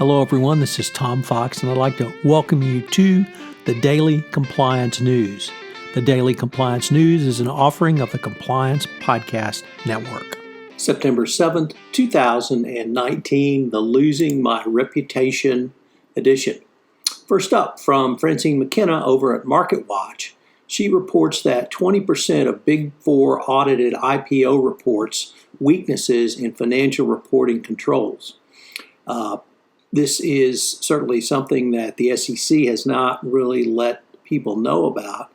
Hello, everyone. This is Tom Fox, and I'd like to welcome you to the Daily Compliance News. The Daily Compliance News is an offering of the Compliance Podcast Network. September 7th, 2019, the Losing My Reputation edition. First up, from Francine McKenna over at MarketWatch, she reports that 20% of Big Four audited IPO reports weaknesses in financial reporting controls. This is certainly something that the SEC has not really let people know about.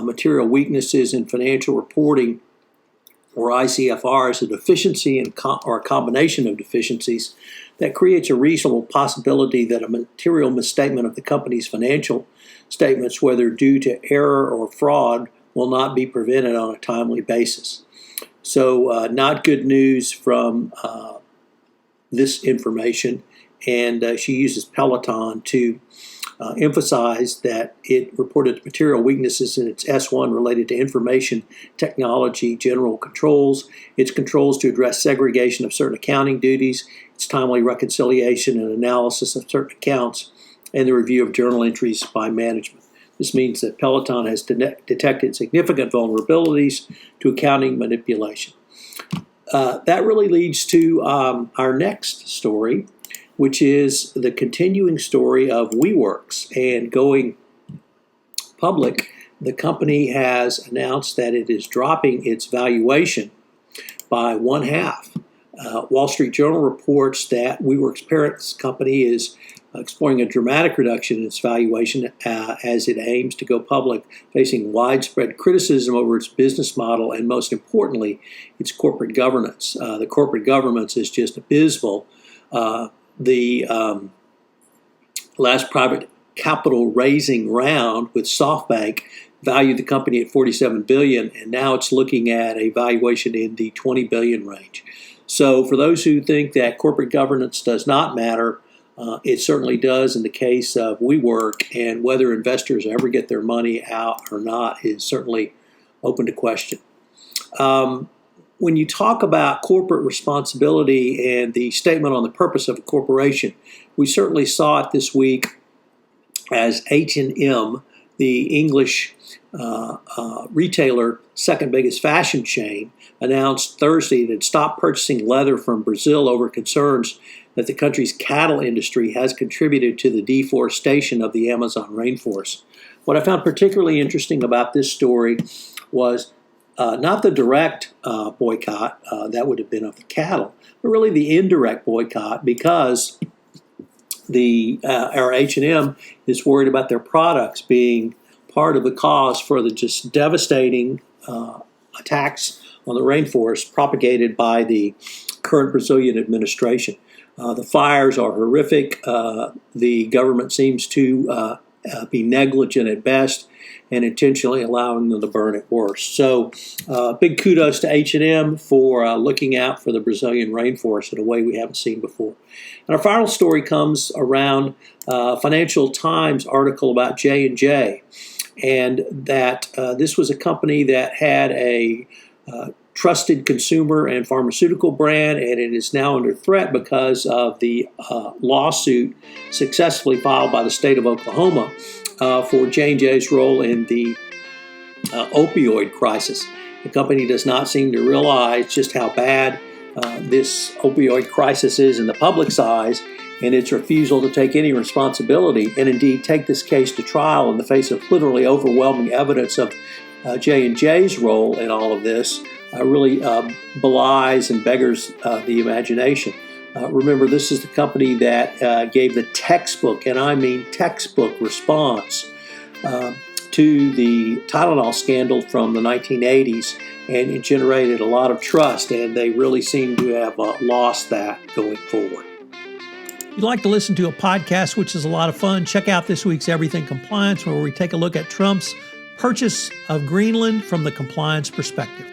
Material weaknesses in financial reporting, or ICFR, is a deficiency or a combination of deficiencies that creates a reasonable possibility that a material misstatement of the company's financial statements, whether due to error or fraud, will not be prevented on a timely basis. So not good news from this information. And she uses Peloton to emphasize that it reported material weaknesses in its S1 related to information technology general controls, its controls to address segregation of certain accounting duties, its timely reconciliation and analysis of certain accounts, and the review of journal entries by management. This means that Peloton has detected significant vulnerabilities to accounting manipulation. That really leads to our next story, which is the continuing story of WeWork. And going public, the company has announced that it is dropping its valuation by one half. Wall Street Journal reports that WeWork's parent company is exploring a dramatic reduction in its valuation as it aims to go public, facing widespread criticism over its business model and, most importantly, its corporate governance. The corporate governance is just abysmal. The last private capital raising round with SoftBank valued the company at $47 billion, and now it's looking at a valuation in the $20 billion range. So for those who think that corporate governance does not matter, it certainly does in the case of WeWork, and whether investors ever get their money out or not is certainly open to question. When you talk about corporate responsibility and the statement on the purpose of a corporation, we certainly saw it this week as H&M, the English retailer, second biggest fashion chain, announced Thursday that it stopped purchasing leather from Brazil over concerns that the country's cattle industry has contributed to the deforestation of the Amazon rainforest. What I found particularly interesting about this story was not the direct boycott, that would have been of the cattle, but really the indirect boycott, because our H&M is worried about their products being part of the cause for the just devastating attacks on the rainforest propagated by the current Brazilian administration. The fires are horrific. The government seems to be negligent at best and intentionally allowing them to burn it worse. So big kudos to H&M for looking out for the Brazilian rainforest in a way we haven't seen before. And our final story comes around Financial Times article about J&J, and that this was a company that had a trusted consumer and pharmaceutical brand, and it is now under threat because of the lawsuit successfully filed by the state of Oklahoma for J&J's role in the opioid crisis. The company does not seem to realize just how bad this opioid crisis is in the public's eyes, and its refusal to take any responsibility and indeed take this case to trial in the face of literally overwhelming evidence of J&J's role in all of this really belies and beggars the imagination. Remember, this is the company that gave the textbook, and I mean textbook, response to the Tylenol scandal from the 1980s, and it generated a lot of trust, and they really seem to have lost that going forward. If you'd like to listen to a podcast, which is a lot of fun, check out this week's Everything Compliance, where we take a look at Trump's purchase of Greenland from the compliance perspective.